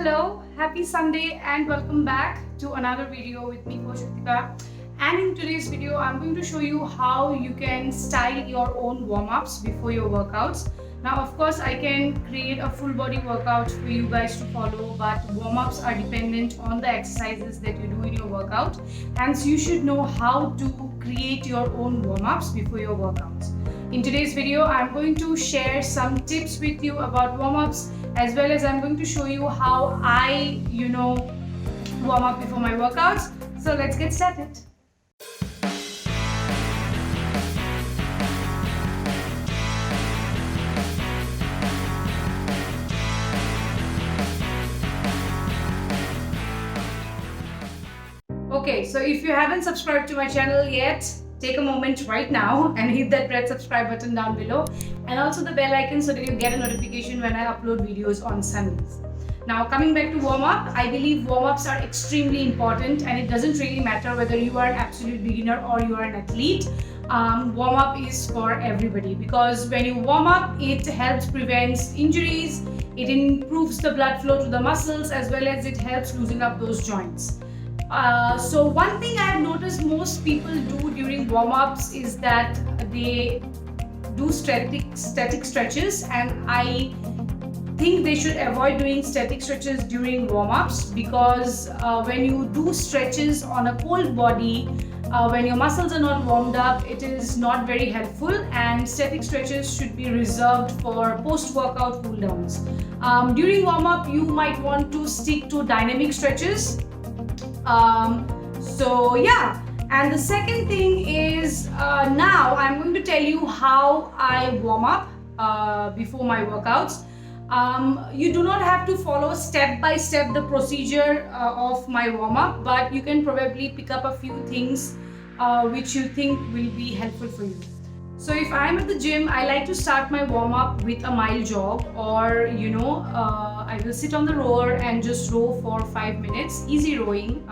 Hello, happy Sunday and welcome back to another video with me, Coach Ritika. And in today's video, I'm going to show you how you can style your own warm-ups before your workouts. Now, of course, I can create a full body workout for you guys to follow, but warm-ups are dependent on the exercises that you do in your workout. Hence, you should know how to create your own warm-ups before your workouts. In today's video, I'm going to share some tips with you about warm-ups, as well as I'm going to show you how I, warm up before my workouts. So let's get started. Okay, so if you haven't subscribed to my channel yet, take a moment right now and hit that red subscribe button down below, and also the bell icon so that you get a notification when I upload videos on Sundays. Now, coming back to warm-up, I believe warm-ups are extremely important, and it doesn't really matter whether you are an absolute beginner or you are an athlete. Warm-up is for everybody, because when you warm up, it helps prevent injuries, it improves the blood flow to the muscles, as well as it helps loosen up those joints. So one thing I've noticed most people do during warm-ups is that they do static stretches, and I think they should avoid doing static stretches during warm-ups, because when you do stretches on a cold body, when your muscles are not warmed up, it is not very helpful, and static stretches should be reserved for post-workout cool downs. During warm-up, you might want to stick to dynamic stretches. And the second thing is, now I'm going to tell you how I warm up before my workouts. You do not have to follow step by step the procedure of my warm up, but you can probably pick up a few things which you think will be helpful for you. So if I'm at the gym, I like to start my warm up with a mild jog, or I will sit on the rower and just row for 5 minutes, easy rowing,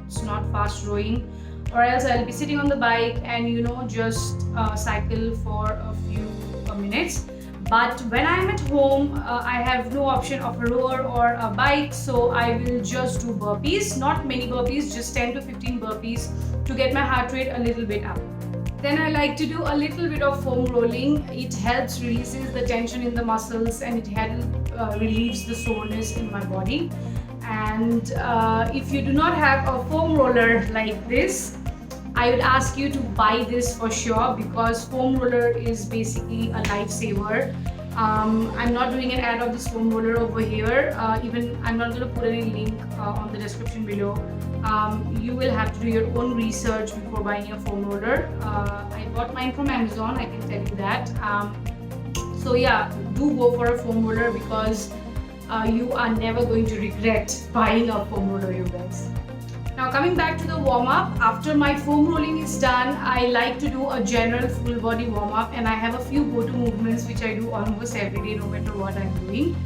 it's not fast rowing, or else I'll be sitting on the bike and just cycle for a few minutes. But when I'm at home, I have no option of a rower or a bike, so I will just do burpees, not many burpees, just 10 to 15 burpees to get my heart rate a little bit up. Then I like to do a little bit of foam rolling. It helps releases the tension in the muscles, and it relieves the soreness in my body. And if you do not have a foam roller like this, I would ask you to buy this for sure, because foam roller is basically a lifesaver. I'm not doing an ad of this foam roller over here. Even I'm not going to put any link on the description below. You will have to do your own research before buying a foam roller. I bought mine from Amazon, I can tell you that. So yeah, do go for a foam roller, because you are never going to regret buying a foam roller, you guys. Now, coming back to the warm-up, after my foam rolling is done, I like to do a general full body warm-up, and I have a few go-to movements which I do almost every day, no matter what I'm doing.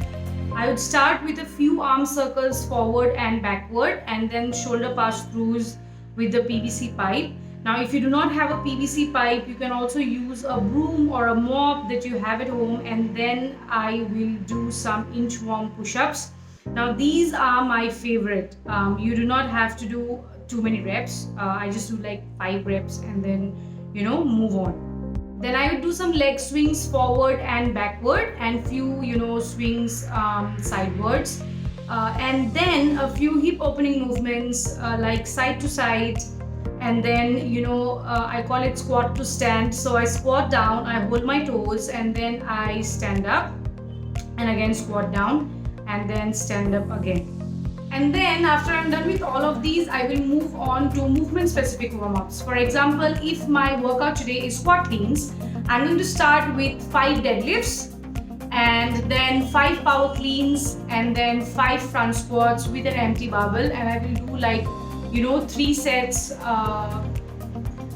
I would start with a few arm circles forward and backward, and then shoulder pass-throughs with the PVC pipe. Now, if you do not have a PVC pipe, you can also use a broom or a mop that you have at home, and then I will do some inchworm push-ups. Now, these are my favorite. You do not have to do too many reps. I just do like 5 reps and then, move on. Then I would do some leg swings forward and backward, and few, swings sidewards. And then a few hip opening movements like side to side. And then, I call it squat to stand. So I squat down, I hold my toes, and then I stand up, and again squat down, and then stand up again. And then after I'm done with all of these, I will move on to movement specific warm-ups. For example, if my workout today is squat cleans, I'm going to start with 5 deadlifts, and then 5 power cleans, and then 5 front squats with an empty barbell, and I will do like 3 sets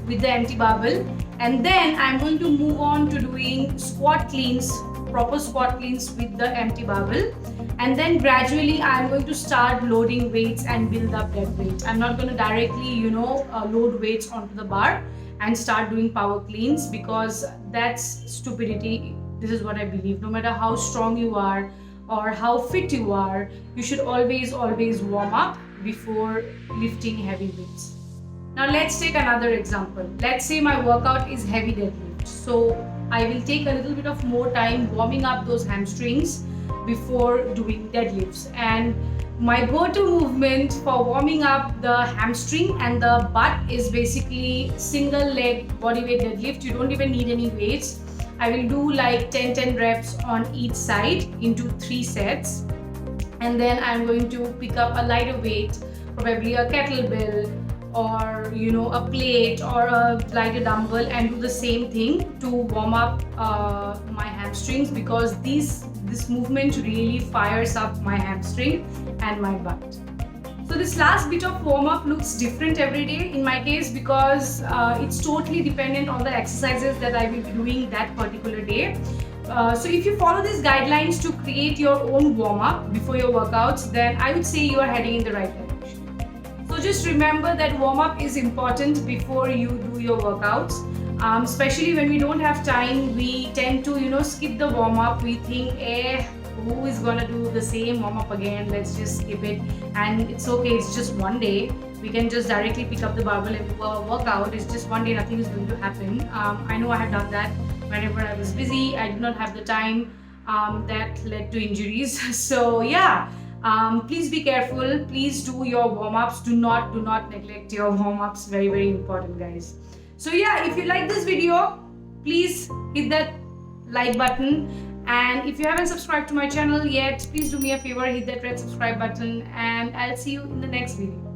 with the empty barbell. And then I'm going to move on to doing squat cleans, proper squat cleans with the empty barbell, and then gradually I'm going to start loading weights and build up that weight. I'm not going to directly load weights onto the bar and start doing power cleans, because that's stupidity. This is what I believe. No matter how strong you are or how fit you are, you should always warm up before lifting heavy weights. Now let's take another example. Let's say my workout is heavy deadlift. So I will take a little bit of more time warming up those hamstrings before doing deadlifts. And my go-to movement for warming up the hamstring and the butt is basically single leg bodyweight deadlift. You don't even need any weights. I will do like 10 reps on each side into 3 sets. And then I'm going to pick up a lighter weight, probably a kettlebell or a plate or a lighter dumbbell, and do the same thing to warm up my hamstrings, because this movement really fires up my hamstring and my butt. So this last bit of warm up looks different every day in my case, because it's totally dependent on the exercises that I will be doing that particular day. So if you follow these guidelines to create your own warm up before your workouts, then I would say you are heading in the right direction. So just remember that warm up is important before you do your workouts. Especially when we don't have time, we tend to skip the warm up. We think, who is gonna do the same warm up again? Let's just skip it. And it's okay, it's just one day. We can just directly pick up the barbell and work out. It's just one day, nothing is going to happen. I know I have done that whenever I was busy. I did not have the time, that led to injuries. So yeah, please be careful. Please do your warm-ups. Do not neglect your warm-ups. Very, very important, guys. So yeah, if you like this video, please hit that like button. And if you haven't subscribed to my channel yet, please do me a favor, hit that red subscribe button, and I'll see you in the next video.